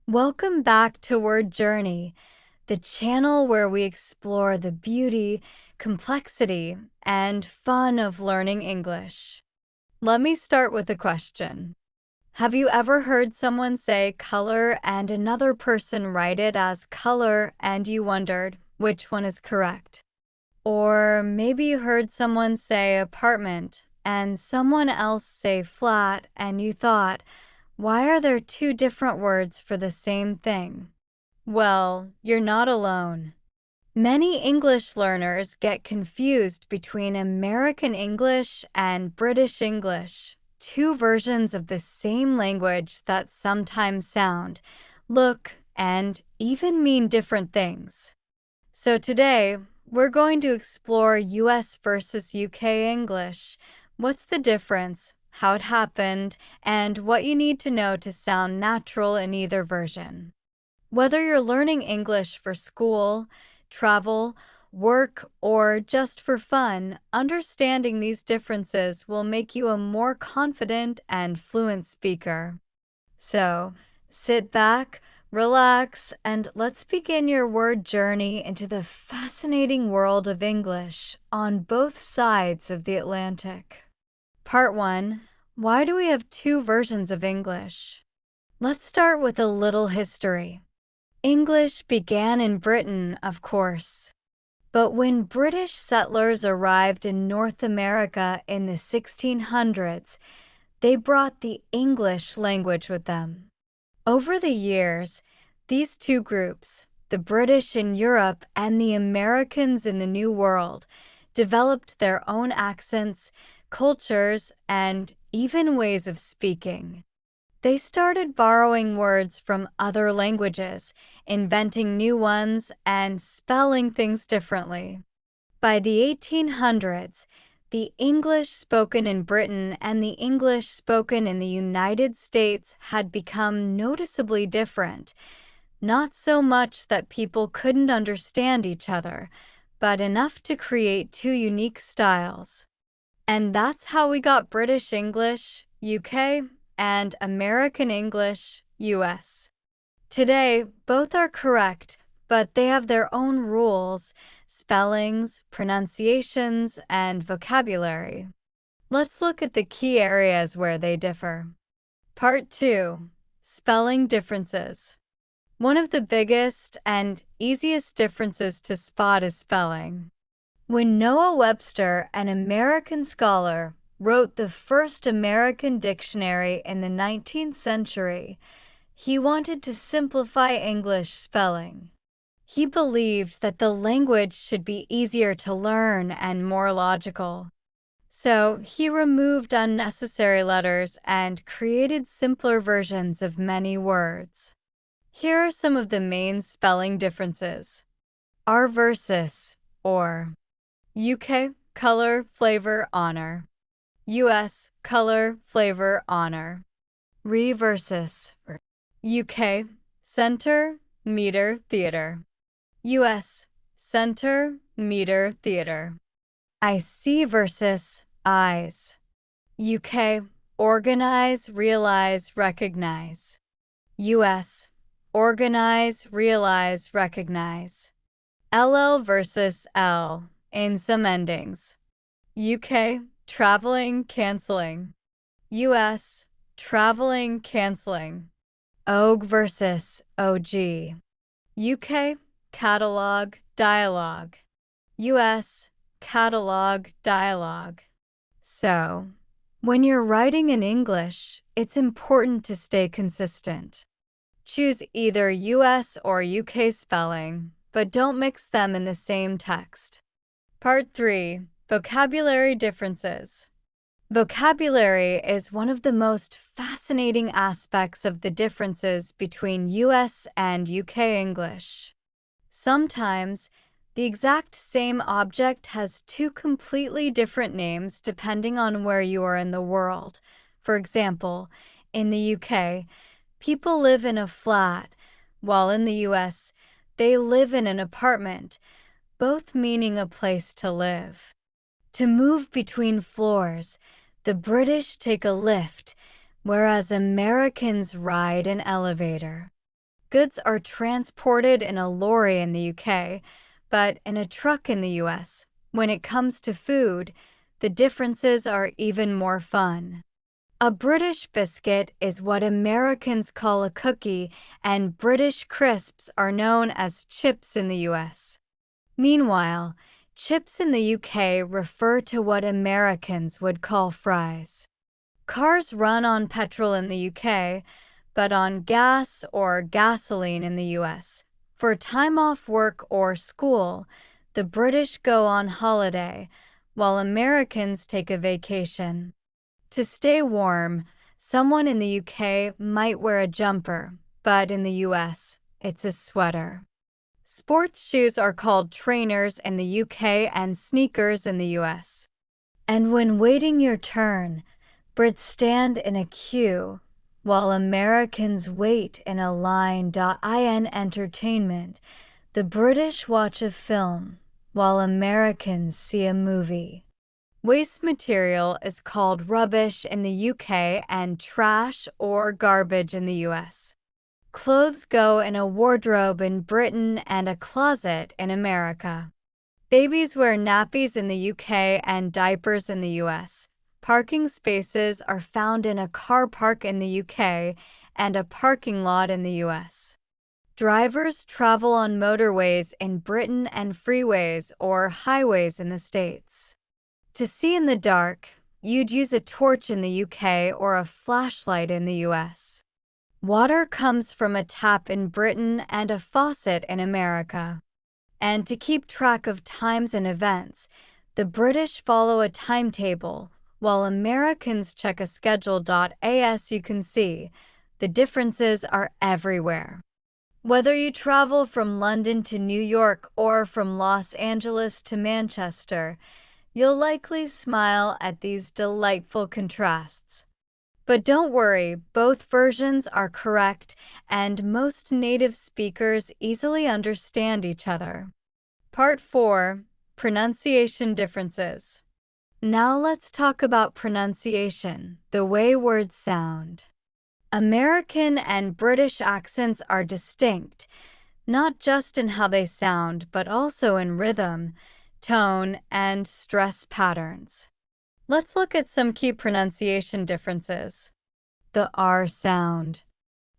Welcome back to Word Journey, the channel where we explore the beauty, complexity, and fun of learning English. Let me start with a question. Have you ever heard someone say color and another person write it as color and you wondered which one is correct? Or maybe you heard someone say apartment and someone else say flat and you thought, why are there two different words for the same thing? Well, you're not alone. Many English learners get confused between American English and British English, two versions of the same language that sometimes sound, look, and even mean different things. So today, we're going to explore US versus UK English. What's the difference, how it happened, and what you need to know to sound natural in either version. Whether you're learning English for school, travel, work, or just for fun, understanding these differences will make you a more confident and fluent speaker. So, sit back, relax, and let's begin your word journey into the fascinating world of English on both sides of the Atlantic. Part 1. Why do we have two versions of English? Let's start with a little history. English began in Britain, of course. But when British settlers arrived in North America in the 1600s, they brought the English language with them. Over the years, these two groups, the British in Europe and the Americans in the New World, developed their own accents, cultures, and even ways of speaking. They started borrowing words from other languages, inventing new ones, and spelling things differently. By the 1800s, the English spoken in Britain and the English spoken in the United States had become noticeably different. Not so much that people couldn't understand each other, but enough to create two unique styles. And that's how we got British English, UK, and American English, US. Today, both are correct, but they have their own rules, spellings, pronunciations, and vocabulary. Let's look at the key areas where they differ. Part 2. Spelling differences. One of the biggest and easiest differences to spot is spelling. When Noah Webster, an American scholar, wrote the first American dictionary in the 19th century, he wanted to simplify English spelling. He believed that the language should be easier to learn and more logical. So he removed unnecessary letters and created simpler versions of many words. Here are some of the main spelling differences. R versus or. UK, color, flavor, honor. US, color, flavor, honor. Re versus. UK, center, meter, theater. US, center, meter, theater. I see versus eyes. UK, organize, realize, recognize. US, organize, realize, recognize. LL versus L in some endings. UK, traveling, canceling. US, traveling, canceling. OG versus OG. UK, catalog, dialogue. US, catalog, dialogue. So, when you're writing in English, it's important to stay consistent. Choose either US or UK spelling, but don't mix them in the same text. Part 3. Vocabulary differences. Vocabulary is one of the most fascinating aspects of the differences between US and UK English. Sometimes, the exact same object has two completely different names depending on where you are in the world. For example, in the UK, people live in a flat, while in the US, they live in an apartment, both meaning a place to live. To move between floors, the British take a lift, whereas Americans ride an elevator. Goods are transported in a lorry in the UK, but in a truck in the US. When it comes to food, the differences are even more fun. A British biscuit is what Americans call a cookie, and British crisps are known as chips in the US. Meanwhile, chips in the UK refer to what Americans would call fries. Cars run on petrol in the UK, but on gas or gasoline in the US. For time off work or school, the British go on holiday, while Americans take a vacation. To stay warm, someone in the UK might wear a jumper, but in the US, it's a sweater. Sports shoes are called trainers in the UK and sneakers in the US. And when waiting your turn, Brits stand in a queue, while Americans wait in a line. In entertainment, the British watch a film, while Americans see a movie. Waste material is called rubbish in the UK and trash or garbage in the US. Clothes go in a wardrobe in Britain and a closet in America. Babies wear nappies in the UK and diapers in the US. Parking spaces are found in a car park in the UK and a parking lot in the US. Drivers travel on motorways in Britain and freeways or highways in the States. To see in the dark, you'd use a torch in the UK or a flashlight in the US. Water comes from a tap in Britain and a faucet in America. And to keep track of times and events, the British follow a timetable, while Americans check a schedule. As you can see, the differences are everywhere. Whether you travel from London to New York or from Los Angeles to Manchester, you'll likely smile at these delightful contrasts. But don't worry, both versions are correct, and most native speakers easily understand each other. Part 4. Pronunciation Differences. Now let's talk about pronunciation, the way words sound. American and British accents are distinct, not just in how they sound, but also in rhythm, tone, and stress patterns. Let's look at some key pronunciation differences. The R sound.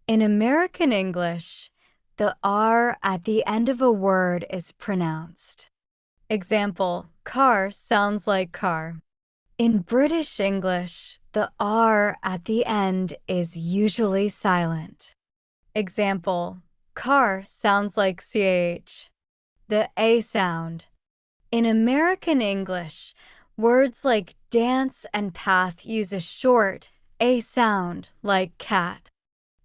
In American English, the R at the end of a word is pronounced. Example, car sounds like car. In British English, the R at the end is usually silent. Example, car sounds like CH. The A sound. In American English, words like dance and path use a short A sound, like cat.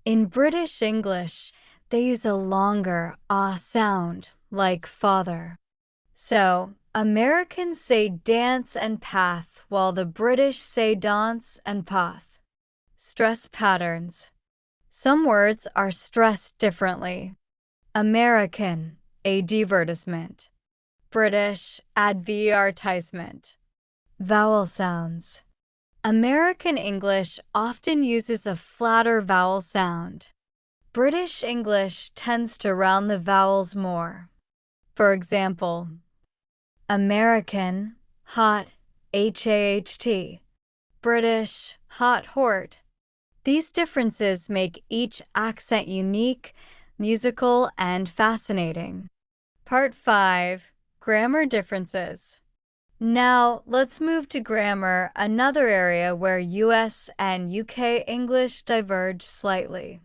In British English, they use a longer ah sound, like father. So, Americans say dance and path, while the British say dance and path. Stress patterns. Some words are stressed differently. American, advertisement. British, advertisement. Vowel sounds. American English often uses a flatter vowel sound. British English tends to round the vowels more. For example, American, hot, HAHT. British, hot hort. These differences make each accent unique, musical, and fascinating. Part 5. Grammar differences. Now, let's move to grammar, another area where US and UK English diverge slightly.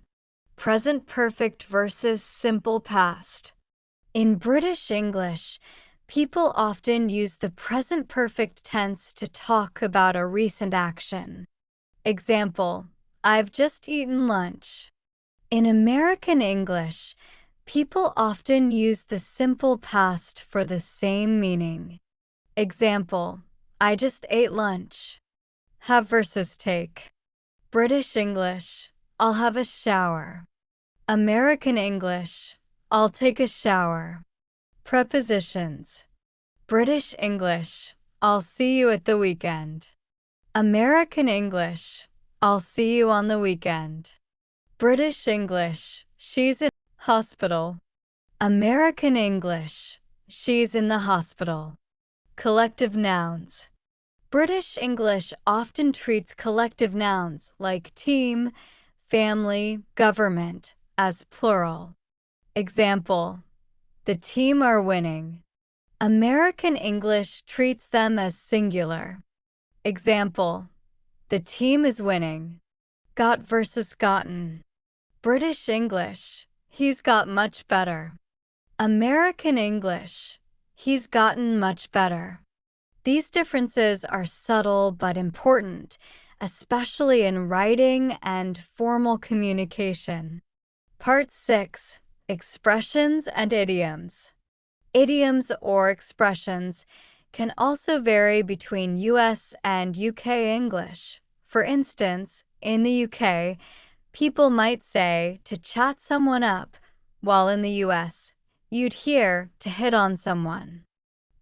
Present perfect versus simple past. In British English, people often use the present perfect tense to talk about a recent action. Example, I've just eaten lunch. In American English, people often use the simple past for the same meaning. Example, I just ate lunch. Have versus take. British English, I'll have a shower. American English, I'll take a shower. Prepositions. British English, I'll see you at the weekend. American English, I'll see you on the weekend. British English, she's in. Hospital. American English. She's in the hospital. Collective nouns. British English often treats collective nouns like team, family, government as plural. Example: the team are winning. American English treats them as singular. Example: the team is winning. Got versus gotten. British English: he's got much better. American English: he's gotten much better. These differences are subtle but important, especially in writing and formal communication. Part 6: Expressions and Idioms. Idioms or expressions can also vary between US and UK English. For instance, in the UK, people might say to chat someone up, while in the US, you'd hear to hit on someone.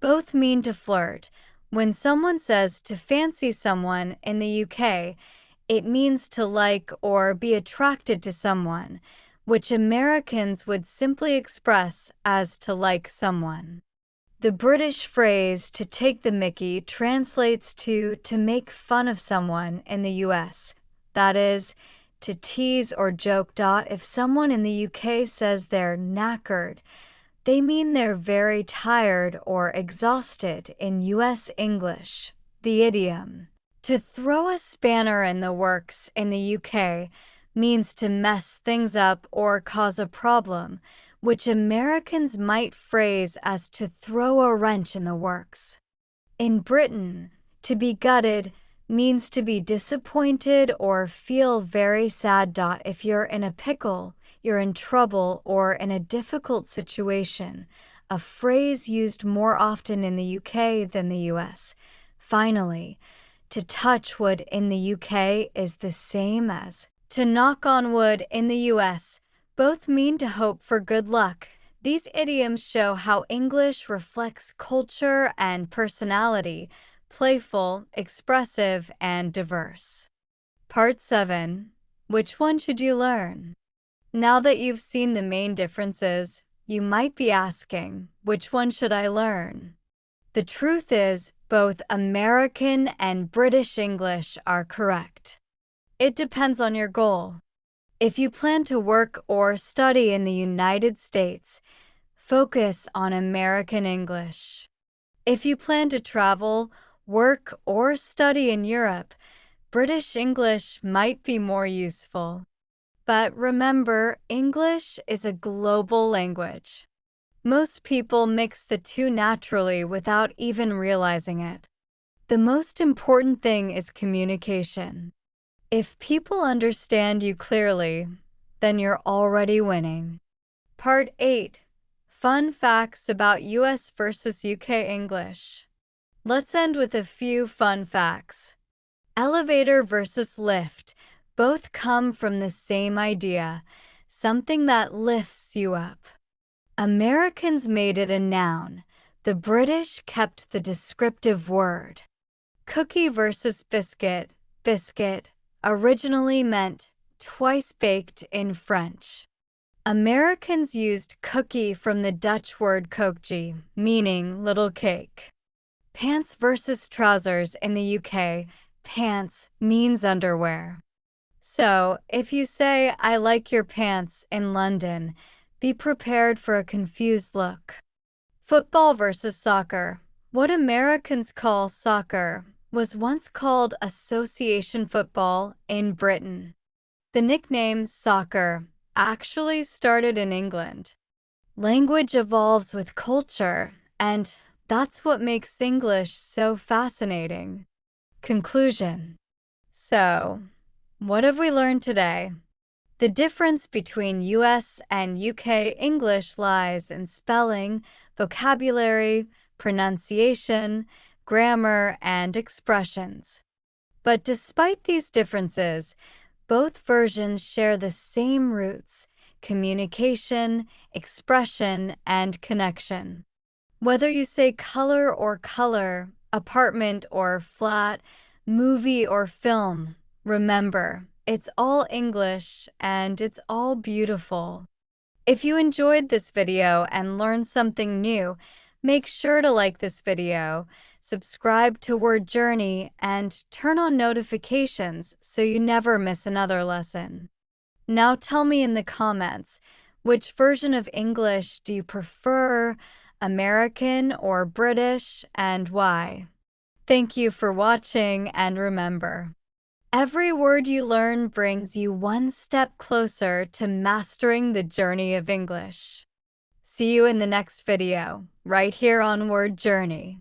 Both mean to flirt. When someone says to fancy someone in the UK, it means to like or be attracted to someone, which Americans would simply express as to like someone. The British phrase to take the mickey translates to make fun of someone in the US. That is, to tease or joke. If someone in the UK says they're knackered, they mean they're very tired or exhausted in US English. The idiom to throw a spanner in the works in the UK means to mess things up or cause a problem, which Americans might phrase as to throw a wrench in the works. In Britain, to be gutted means to be disappointed or feel very sad. If you're in a pickle, you're in trouble, or in a difficult situation, a phrase used more often in the UK than the US. Finally, to touch wood in the UK is the same as to knock on wood in the US. Both mean to hope for good luck. These idioms show how English reflects culture and personality, playful, expressive, and diverse. Part 7. Which one should you learn? Now that you've seen the main differences, you might be asking, which one should I learn? The truth is, both American and British English are correct. It depends on your goal. If you plan to work or study in the United States, focus on American English. If you plan to travel, work, or study in Europe, British English might be more useful. But remember, English is a global language. Most people mix the two naturally without even realizing it. The most important thing is communication. If people understand you clearly, then you're already winning. Part 8. Fun facts about US versus UK English. Let's end with a few fun facts. Elevator versus lift. Both come from the same idea, something that lifts you up. Americans made it a noun. The British kept the descriptive word. Cookie versus biscuit. Biscuit originally meant twice baked in French. Americans used cookie from the Dutch word koekje, meaning little cake. Pants versus trousers in the UK. Pants means underwear. So, if you say, I like your pants in London, be prepared for a confused look. Football versus soccer. What Americans call soccer was once called association football in Britain. The nickname soccer actually started in England. Language evolves with culture, and that's what makes English so fascinating. Conclusion. So, what have we learned today? The difference between US and UK English lies in spelling, vocabulary, pronunciation, grammar, and expressions. But despite these differences, both versions share the same roots: communication, expression, and connection. Whether you say color or color, apartment or flat, movie or film, remember, it's all English and it's all beautiful. If you enjoyed this video and learned something new, make sure to like this video, subscribe to Word Journey, and turn on notifications so you never miss another lesson. Now tell me in the comments, which version of English do you prefer, American or British, and why? Thank you for watching, and remember, every word you learn brings you one step closer to mastering the journey of English. See you in the next video, right here on Word Journey.